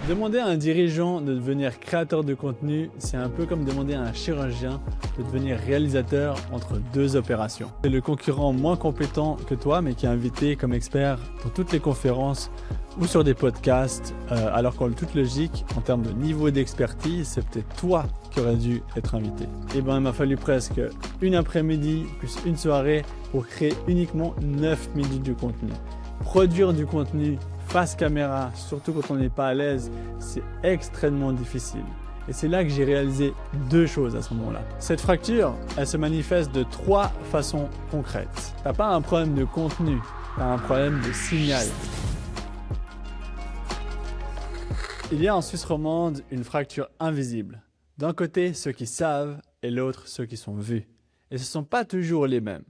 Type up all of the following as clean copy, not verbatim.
Demander à un dirigeant de devenir créateur de contenu, c'est un peu comme demander à un chirurgien de devenir réalisateur entre deux opérations. C'est le concurrent moins compétent que toi, mais qui est invité comme expert dans toutes les conférences ou sur des podcasts, alors qu'en toute logique, en termes de niveau d'expertise, c'est peut-être toi qui aurais dû être invité. Et ben, il m'a fallu presque une après-midi plus une soirée pour créer uniquement 9 minutes de contenu. Produire du contenu face caméra, surtout quand on n'est pas à l'aise, c'est extrêmement difficile. Et c'est là que j'ai réalisé deux choses à ce moment-là. Cette fracture, elle se manifeste de trois façons concrètes. T'as pas un problème de contenu, t'as un problème de signal. Il y a en Suisse romande une fracture invisible. D'un côté, ceux qui savent et l'autre, ceux qui sont vus. Et ce ne sont pas toujours les mêmes.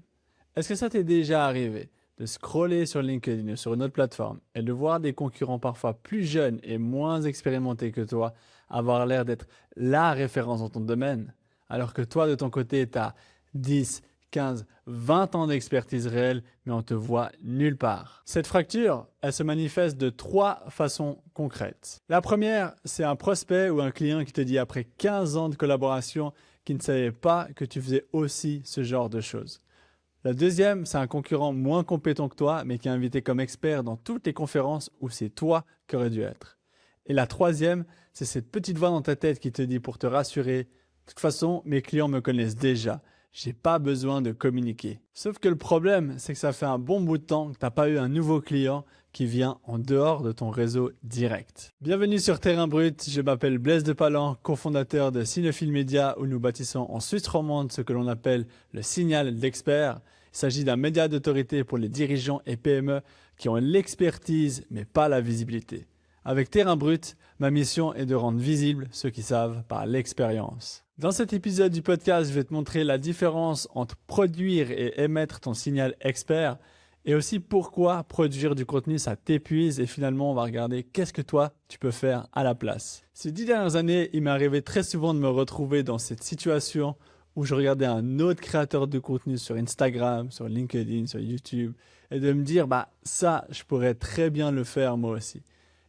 Est-ce que ça t'est déjà arrivé de scroller sur LinkedIn ou sur une autre plateforme et de voir des concurrents parfois plus jeunes et moins expérimentés que toi avoir l'air d'être la référence dans ton domaine, alors que toi, de ton côté, tu as 10, 15, 20 ans d'expertise réelle, mais on te voit nulle part. Cette fracture, elle se manifeste de trois façons concrètes. La première, c'est un prospect ou un client qui te dit après 15 ans de collaboration qu'il ne savait pas que tu faisais aussi ce genre de choses. La deuxième, c'est un concurrent moins compétent que toi, mais qui est invité comme expert dans toutes les conférences où c'est toi qui aurais dû être. Et la troisième, c'est cette petite voix dans ta tête qui te dit pour te rassurer, de toute façon, mes clients me connaissent déjà. J'ai pas besoin de communiquer. Sauf que le problème, c'est que ça fait un bon bout de temps que tu n'as pas eu un nouveau client qui vient en dehors de ton réseau direct. Bienvenue sur Terrain Brut, je m'appelle Blaise de Palan, cofondateur de Cinephile Media où nous bâtissons en Suisse romande ce que l'on appelle le signal d'expert. Il s'agit d'un média d'autorité pour les dirigeants et PME qui ont l'expertise mais pas la visibilité. Avec Terrain Brut, ma mission est de rendre visibles ceux qui savent par l'expérience. Dans cet épisode du podcast, je vais te montrer la différence entre produire et émettre ton signal expert et aussi pourquoi produire du contenu ça t'épuise et finalement on va regarder qu'est-ce que toi tu peux faire à la place. Ces 10 dernières années, il m'est arrivé très souvent de me retrouver dans cette situation où je regardais un autre créateur de contenu sur Instagram, sur LinkedIn, sur YouTube et de me dire ça je pourrais très bien le faire moi aussi.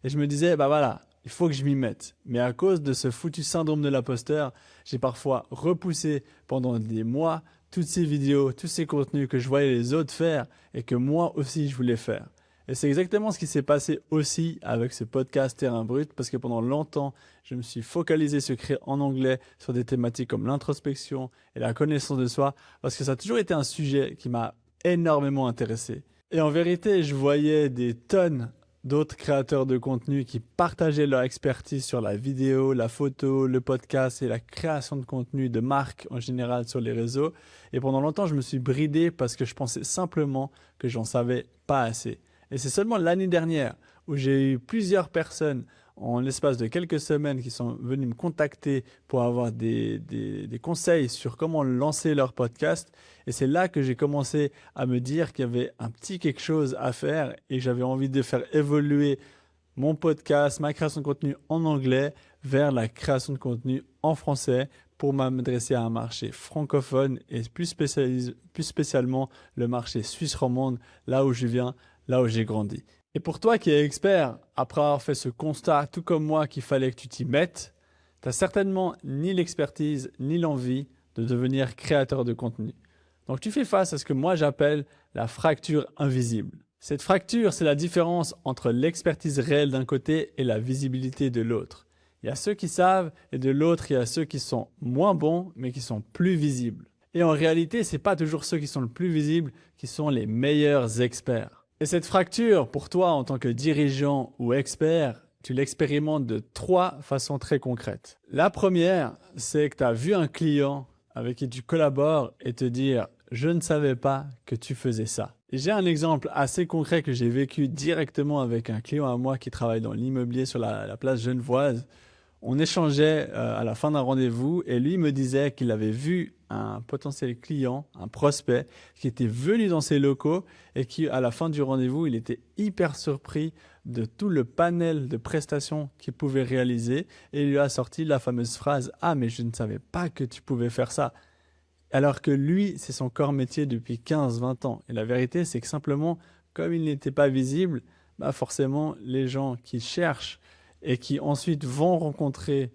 Et je me disais voilà, il faut que je m'y mette. Mais à cause de ce foutu syndrome de l'imposteur, j'ai parfois repoussé pendant des mois toutes ces vidéos, tous ces contenus que je voyais les autres faire et que moi aussi je voulais faire. Et c'est exactement ce qui s'est passé aussi avec ce podcast Terrain Brut parce que pendant longtemps, je me suis focalisé sur écrire en anglais sur des thématiques comme l'introspection et la connaissance de soi parce que ça a toujours été un sujet qui m'a énormément intéressé. Et en vérité, je voyais des tonnes d'autres créateurs de contenu qui partageaient leur expertise sur la vidéo, la photo, le podcast et la création de contenu de marques en général sur les réseaux. Et pendant longtemps, je me suis bridé parce que je pensais simplement que j'en savais pas assez. Et c'est seulement l'année dernière où j'ai eu plusieurs personnes en l'espace de quelques semaines qui sont venues me contacter pour avoir des conseils sur comment lancer leur podcast. Et c'est là que j'ai commencé à me dire qu'il y avait un petit quelque chose à faire et j'avais envie de faire évoluer mon podcast, ma création de contenu en anglais vers la création de contenu en français pour m'adresser à un marché francophone et plus spécialement le marché suisse romande, là où je viens, là où j'ai grandi. Et pour toi qui es expert, après avoir fait ce constat, tout comme moi, qu'il fallait que tu t'y mettes, tu n'as certainement ni l'expertise ni l'envie de devenir créateur de contenu. Donc tu fais face à ce que moi j'appelle la fracture invisible. Cette fracture, c'est la différence entre l'expertise réelle d'un côté et la visibilité de l'autre. Il y a ceux qui savent et de l'autre, il y a ceux qui sont moins bons mais qui sont plus visibles. Et en réalité, ce n'est pas toujours ceux qui sont le plus visibles qui sont les meilleurs experts. Et cette fracture, pour toi en tant que dirigeant ou expert, tu l'expérimentes de trois façons très concrètes. La première, c'est que tu as vu un client avec qui tu collabores et te dire « je ne savais pas que tu faisais ça ». Et j'ai un exemple assez concret que j'ai vécu directement avec un client à moi qui travaille dans l'immobilier sur la place Genevoise. On échangeait à la fin d'un rendez-vous et lui me disait qu'il avait vu un potentiel client, un prospect, qui était venu dans ses locaux et qui, à la fin du rendez-vous, il était hyper surpris de tout le panel de prestations qu'il pouvait réaliser et il lui a sorti la fameuse phrase « Ah, mais je ne savais pas que tu pouvais faire ça ». Alors que lui, c'est son corps métier depuis 15-20 ans. Et la vérité, c'est que simplement, comme il n'était pas visible, forcément, les gens qui cherchent et qui ensuite vont rencontrer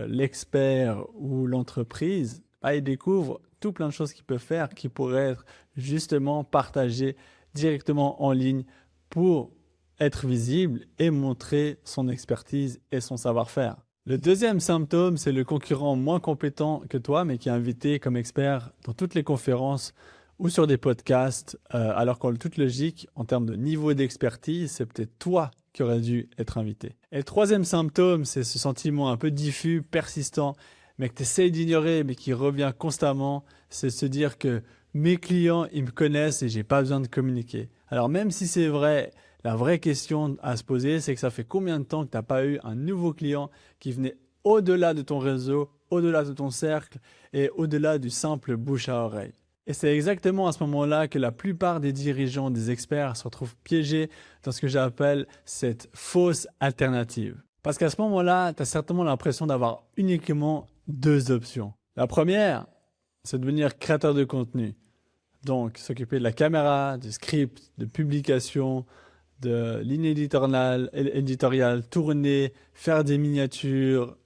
l'expert ou l'entreprise, ils découvrent tout plein de choses qu'ils peuvent faire qui pourraient être justement partagées directement en ligne pour être visible et montrer son expertise et son savoir-faire. Le deuxième symptôme, c'est le concurrent moins compétent que toi, mais qui est invité comme expert dans toutes les conférences ou sur des podcasts, alors qu'en toute logique, en termes de niveau d'expertise, c'est peut-être toi qui aurais dû être invité. Et le troisième symptôme, c'est ce sentiment un peu diffus, persistant, mais que tu essayes d'ignorer, mais qui revient constamment, c'est se dire que mes clients, ils me connaissent et j'ai pas besoin de communiquer. Alors même si c'est vrai, la vraie question à se poser, c'est que ça fait combien de temps que tu n'as pas eu un nouveau client qui venait au-delà de ton réseau, au-delà de ton cercle et au-delà du simple bouche à oreille. Et c'est exactement à ce moment-là que la plupart des dirigeants, des experts se retrouvent piégés dans ce que j'appelle cette fausse alternative. Parce qu'à ce moment-là, tu as certainement l'impression d'avoir uniquement deux options. La première, c'est de devenir créateur de contenu. Donc, s'occuper de la caméra, du script, de publication, de ligne éditoriale, tourner, faire des miniatures,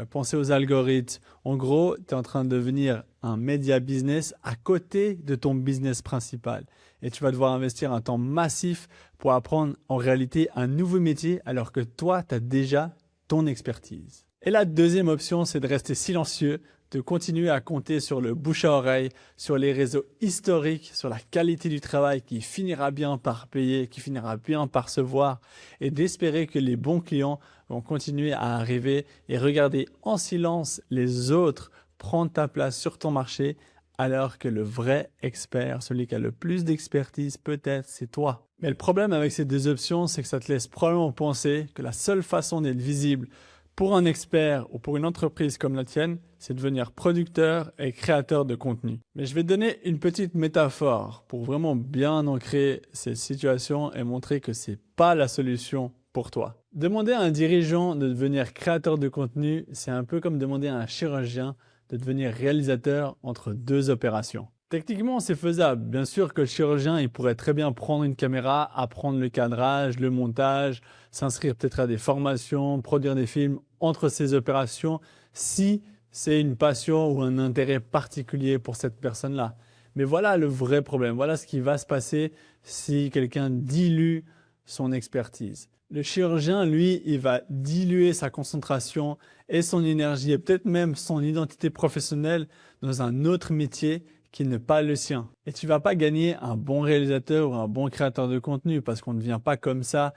penser aux algorithmes. En gros, tu es en train de devenir un média business à côté de ton business principal. Et tu vas devoir investir un temps massif pour apprendre en réalité un nouveau métier alors que toi, tu as déjà ton expertise. Et la deuxième option, c'est de rester silencieux, de continuer à compter sur le bouche à oreille, sur les réseaux historiques, sur la qualité du travail qui finira bien par payer, qui finira bien par se voir et d'espérer que les bons clients vont continuer à arriver et regarder en silence les autres prendre ta place sur ton marché alors que le vrai expert, celui qui a le plus d'expertise peut-être, c'est toi. Mais le problème avec ces deux options, c'est que ça te laisse probablement penser que la seule façon d'être visible pour un expert ou pour une entreprise comme la tienne, c'est de devenir producteur et créateur de contenu. Mais je vais te donner une petite métaphore pour vraiment bien ancrer cette situation et montrer que ce n'est pas la solution pour toi. Demander à un dirigeant de devenir créateur de contenu, c'est un peu comme demander à un chirurgien de devenir réalisateur entre deux opérations. Techniquement, c'est faisable. Bien sûr que le chirurgien, il pourrait très bien prendre une caméra, apprendre le cadrage, le montage, s'inscrire peut-être à des formations, produire des films entre ces opérations, si c'est une passion ou un intérêt particulier pour cette personne-là. Mais voilà le vrai problème. Voilà ce qui va se passer si quelqu'un dilue son expertise. Le chirurgien, lui, il va diluer sa concentration et son énergie et peut-être même son identité professionnelle dans un autre métier qui n'est pas le sien. Et tu ne vas pas gagner un bon réalisateur ou un bon créateur de contenu parce qu'on ne devient pas comme ça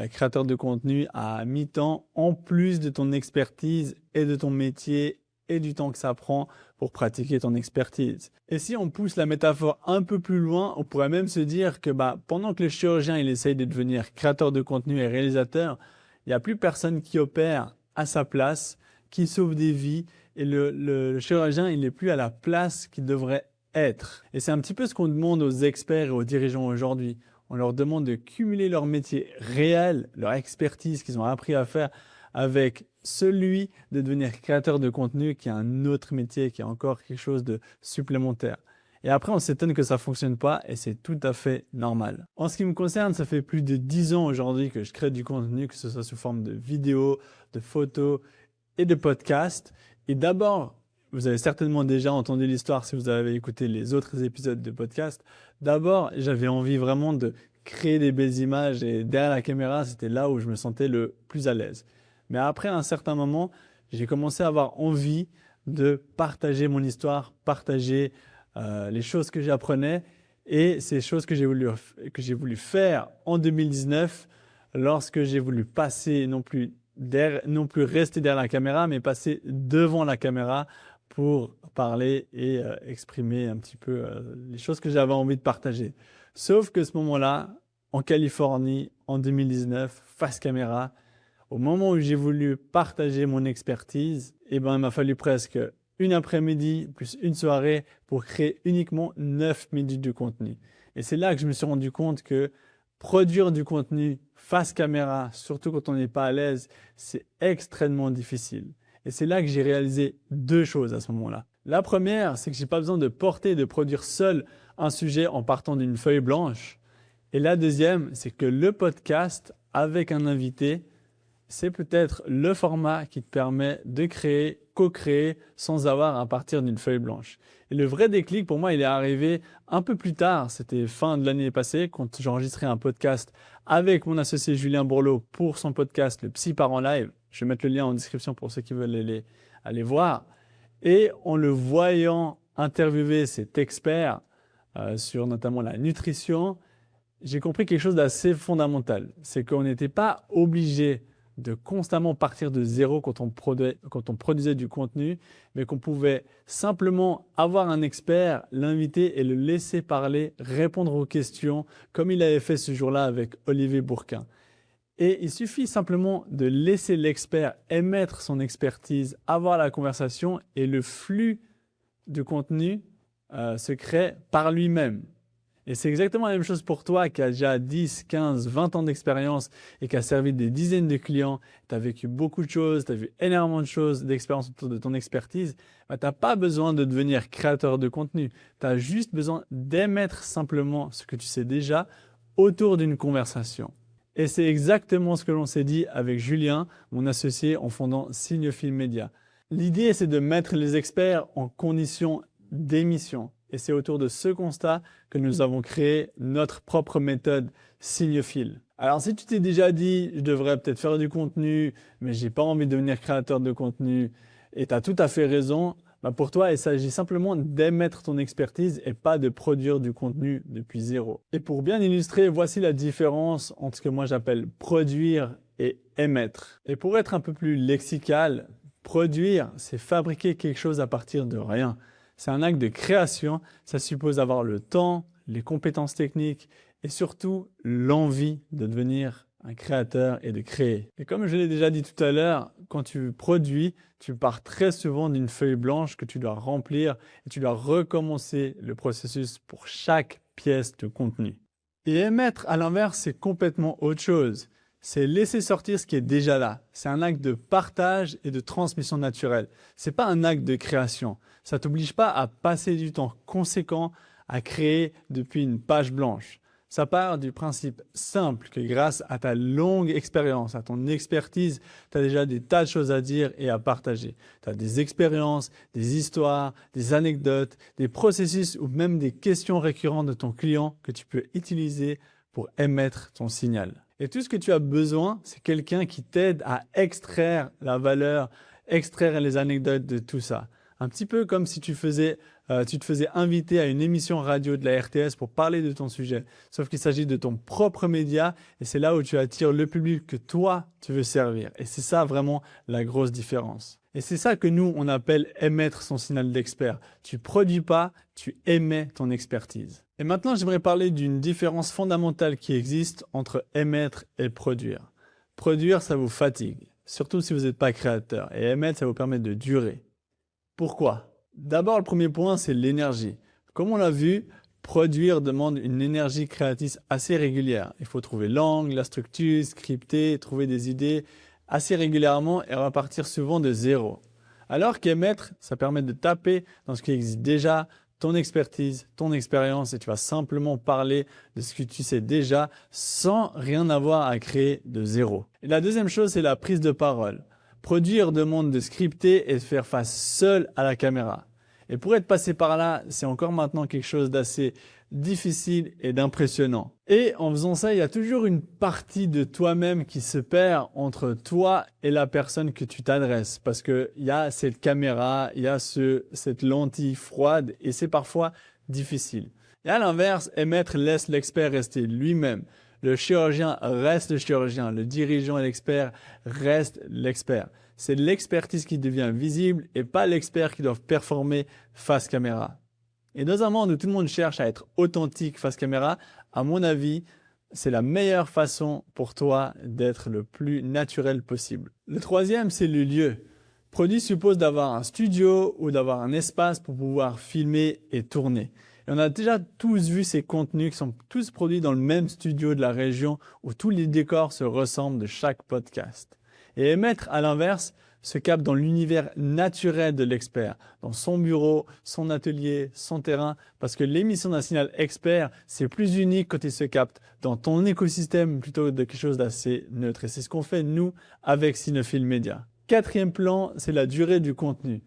créateur de contenu à mi-temps en plus de ton expertise et de ton métier et du temps que ça prend pour pratiquer ton expertise. Et si on pousse la métaphore un peu plus loin, on pourrait même se dire que pendant que le chirurgien il essaye de devenir créateur de contenu et réalisateur, il n'y a plus personne qui opère à sa place, qui sauve des vies et le chirurgien il n'est plus à la place qu'il devrait être. Et c'est un petit peu ce qu'on demande aux experts et aux dirigeants aujourd'hui. On leur demande de cumuler leur métier réel, leur expertise qu'ils ont appris à faire avec celui de devenir créateur de contenu qui est un autre métier, qui est encore quelque chose de supplémentaire. Et après, on s'étonne que ça ne fonctionne pas et c'est tout à fait normal. En ce qui me concerne, ça fait plus de 10 ans aujourd'hui que je crée du contenu, que ce soit sous forme de vidéos, de photos et de podcasts. Et d'abord, vous avez certainement déjà entendu l'histoire si vous avez écouté les autres épisodes de podcast. D'abord, j'avais envie vraiment de créer des belles images et derrière la caméra, c'était là où je me sentais le plus à l'aise. Mais après, à un certain moment, j'ai commencé à avoir envie de partager mon histoire, partager les choses que j'apprenais et ces choses que j'ai voulu faire en 2019 lorsque j'ai voulu passer, non plus rester derrière la caméra, mais passer devant la caméra pour parler et exprimer un petit peu les choses que j'avais envie de partager. Sauf que ce moment-là, en Californie, en 2019, face caméra, au moment où j'ai voulu partager mon expertise, il m'a fallu presque une après-midi plus une soirée pour créer uniquement 9 minutes de contenu. Et c'est là que je me suis rendu compte que produire du contenu face caméra, surtout quand on n'est pas à l'aise, c'est extrêmement difficile. Et c'est là que j'ai réalisé deux choses à ce moment-là. La première, c'est que je n'ai pas besoin de porter et de produire seul un sujet en partant d'une feuille blanche. Et la deuxième, c'est que le podcast avec un invité c'est peut-être le format qui te permet de créer, co-créer sans avoir à partir d'une feuille blanche. Et le vrai déclic pour moi, il est arrivé un peu plus tard, c'était fin de l'année passée, quand j'enregistrais un podcast avec mon associé Julien Bourleau pour son podcast Le Psy Part en Live. Je vais mettre le lien en description pour ceux qui veulent aller voir. Et en le voyant interviewer cet expert sur notamment la nutrition, j'ai compris quelque chose d'assez fondamental. C'est qu'on n'était pas obligé de constamment partir de zéro quand on produisait du contenu, mais qu'on pouvait simplement avoir un expert, l'inviter et le laisser parler, répondre aux questions, comme il avait fait ce jour-là avec Olivier Bourquin. Et il suffit simplement de laisser l'expert émettre son expertise, avoir la conversation et le flux de contenu se crée par lui-même. Et c'est exactement la même chose pour toi qui as déjà 10, 15, 20 ans d'expérience et qui a servi des dizaines de clients. Tu as vécu beaucoup de choses, tu as vu énormément de choses, d'expérience autour de ton expertise. Tu n'as pas besoin de devenir créateur de contenu. Tu as juste besoin d'émettre simplement ce que tu sais déjà autour d'une conversation. Et c'est exactement ce que l'on s'est dit avec Julien, mon associé en fondant Signophile Media. L'idée, c'est de mettre les experts en condition d'émission. Et c'est autour de ce constat que nous avons créé notre propre méthode Signophile. Alors si tu t'es déjà dit, je devrais peut-être faire du contenu, mais j'ai pas envie de devenir créateur de contenu, et tu as tout à fait raison, pour toi, il s'agit simplement d'émettre ton expertise et pas de produire du contenu depuis zéro. Et pour bien illustrer, voici la différence entre ce que moi j'appelle produire et émettre. Et pour être un peu plus lexical, produire, c'est fabriquer quelque chose à partir de rien. C'est un acte de création, ça suppose avoir le temps, les compétences techniques et surtout l'envie de devenir un créateur et de créer. Et comme je l'ai déjà dit tout à l'heure, quand tu produis, tu pars très souvent d'une feuille blanche que tu dois remplir et tu dois recommencer le processus pour chaque pièce de contenu. Et émettre, à l'inverse, c'est complètement autre chose. C'est laisser sortir ce qui est déjà là. C'est un acte de partage et de transmission naturelle. C'est pas un acte de création. Ça t'oblige pas à passer du temps conséquent à créer depuis une page blanche. Ça part du principe simple que grâce à ta longue expérience, à ton expertise, tu as déjà des tas de choses à dire et à partager. Tu as des expériences, des histoires, des anecdotes, des processus ou même des questions récurrentes de ton client que tu peux utiliser pour émettre ton signal. Et tout ce que tu as besoin, c'est quelqu'un qui t'aide à extraire la valeur, extraire les anecdotes de tout ça. Un petit peu comme si tu te faisais inviter à une émission radio de la RTS pour parler de ton sujet. Sauf qu'il s'agit de ton propre média et c'est là où tu attires le public que toi, tu veux servir. Et c'est ça vraiment la grosse différence. Et c'est ça que nous, on appelle émettre son signal d'expert. Tu produis pas, tu émets ton expertise. Et maintenant, j'aimerais parler d'une différence fondamentale qui existe entre émettre et produire. Produire, ça vous fatigue, surtout si vous n'êtes pas créateur. Et émettre, ça vous permet de durer. Pourquoi? D'abord, le premier point, c'est l'énergie. Comme on l'a vu, produire demande une énergie créatrice assez régulière. Il faut trouver l'angle, la structure, scripter, trouver des idées assez régulièrement et repartir souvent de zéro. Alors qu'émettre, ça permet de taper dans ce qui existe déjà, ton expertise, ton expérience et tu vas simplement parler de ce que tu sais déjà sans rien avoir à créer de zéro. Et la deuxième chose, c'est la prise de parole. Produire demande de scripter et de faire face seul à la caméra. Et pour être passé par là, c'est encore maintenant quelque chose d'assez difficile et d'impressionnant. Et en faisant ça, il y a toujours une partie de toi-même qui se perd entre toi et la personne que tu t'adresses. Parce qu'il y a cette caméra, il y a cette lentille froide et c'est parfois difficile. Et à l'inverse, émettre laisse l'expert rester lui-même. Le chirurgien reste le chirurgien, le dirigeant et l'expert restent l'expert. C'est l'expertise qui devient visible et pas l'expert qui doit performer face caméra. Et dans un monde où tout le monde cherche à être authentique face caméra, à mon avis, c'est la meilleure façon pour toi d'être le plus naturel possible. Le troisième, c'est le lieu. Produit suppose d'avoir un studio ou d'avoir un espace pour pouvoir filmer et tourner. Et on a déjà tous vu ces contenus qui sont tous produits dans le même studio de la région où tous les décors se ressemblent de chaque podcast. Et émettre, à l'inverse, se capte dans l'univers naturel de l'expert, dans son bureau, son atelier, son terrain, parce que l'émission d'un signal expert, c'est plus unique quand il se capte dans ton écosystème plutôt que de quelque chose d'assez neutre. Et c'est ce qu'on fait, nous, avec Cinephile Media. Quatrième plan, c'est la durée du contenu.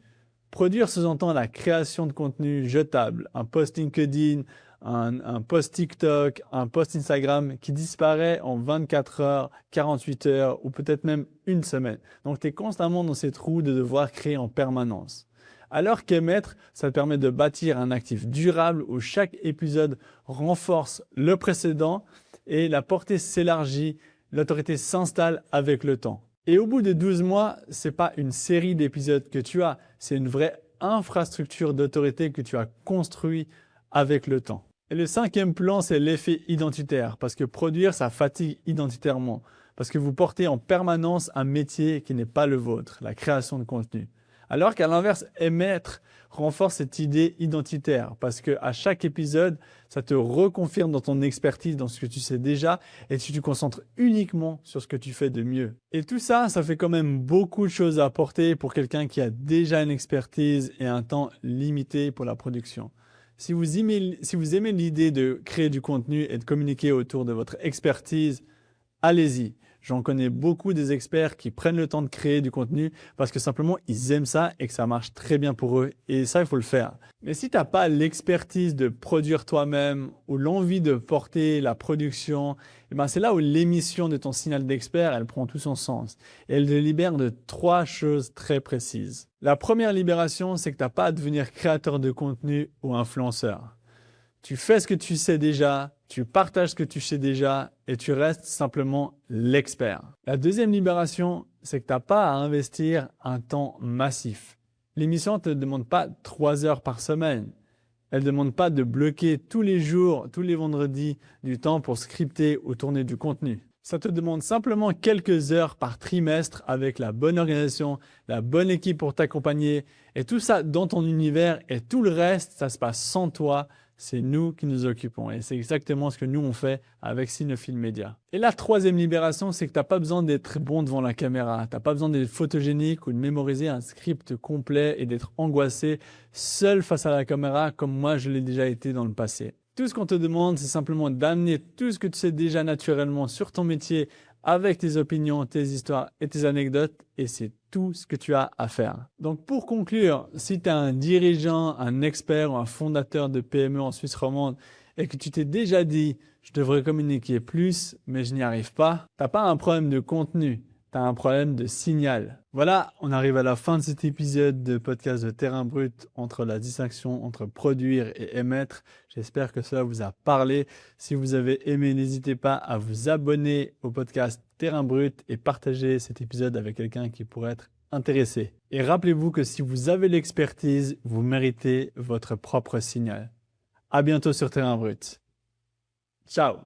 Produire sous-entend la création de contenu jetable, un post LinkedIn, un post TikTok, un post Instagram qui disparaît en 24 heures, 48 heures ou peut-être même une semaine. Donc, tu es constamment dans cette roue de devoir créer en permanence. Alors qu'émettre, ça te permet de bâtir un actif durable où chaque épisode renforce le précédent et la portée s'élargit, l'autorité s'installe avec le temps. Et au bout de 12 mois, c'est pas une série d'épisodes que tu as, c'est une vraie infrastructure d'autorité que tu as construit avec le temps. Et le cinquième plan, c'est l'effet identitaire, parce que produire, ça fatigue identitairement, parce que vous portez en permanence un métier qui n'est pas le vôtre, la création de contenu. Alors qu'à l'inverse, émettre renforce cette idée identitaire, parce qu'à chaque épisode, ça te reconfirme dans ton expertise, dans ce que tu sais déjà, et tu te concentres uniquement sur ce que tu fais de mieux. Et tout ça, ça fait quand même beaucoup de choses à apporter pour quelqu'un qui a déjà une expertise et un temps limité pour la production. Si vous aimez l'idée de créer du contenu et de communiquer autour de votre expertise, allez-y. J'en connais beaucoup des experts qui prennent le temps de créer du contenu parce que simplement ils aiment ça et que ça marche très bien pour eux. Et ça, il faut le faire. Mais si tu n'as pas l'expertise de produire toi-même ou l'envie de porter la production, c'est là où l'émission de ton signal d'expert, elle prend tout son sens. Et elle te libère de 3 choses très précises. La première libération, c'est que tu n'as pas à devenir créateur de contenu ou influenceur. Tu fais ce que tu sais déjà, tu partages ce que tu sais déjà et tu restes simplement l'expert. La deuxième libération, c'est que tu n'as pas à investir un temps massif. L'émission ne te demande pas 3 heures par semaine. Elle ne demande pas de bloquer tous les jours, tous les vendredis, du temps pour scripter ou tourner du contenu. Ça te demande simplement quelques heures par trimestre avec la bonne organisation, la bonne équipe pour t'accompagner et tout ça dans ton univers et tout le reste, ça se passe sans toi. C'est nous qui nous occupons et c'est exactement ce que nous on fait avec Cinephile Media. Et la troisième libération, c'est que tu n'as pas besoin d'être bon devant la caméra. Tu n'as pas besoin d'être photogénique ou de mémoriser un script complet et d'être angoissé seul face à la caméra comme moi je l'ai déjà été dans le passé. Tout ce qu'on te demande, c'est simplement d'amener tout ce que tu sais déjà naturellement sur ton métier avec tes opinions, tes histoires et tes anecdotes et c'est tout ce que tu as à faire. Donc pour conclure, si tu es un dirigeant, un expert ou un fondateur de PME en Suisse romande et que tu t'es déjà dit « je devrais communiquer plus mais je n'y arrive pas », tu n'as pas un problème de contenu. Tu as un problème de signal. Voilà, on arrive à la fin de cet épisode de podcast de Terrain Brut entre la distinction entre produire et émettre. J'espère que cela vous a parlé. Si vous avez aimé, n'hésitez pas à vous abonner au podcast Terrain Brut et partager cet épisode avec quelqu'un qui pourrait être intéressé. Et rappelez-vous que si vous avez l'expertise, vous méritez votre propre signal. À bientôt sur Terrain Brut. Ciao!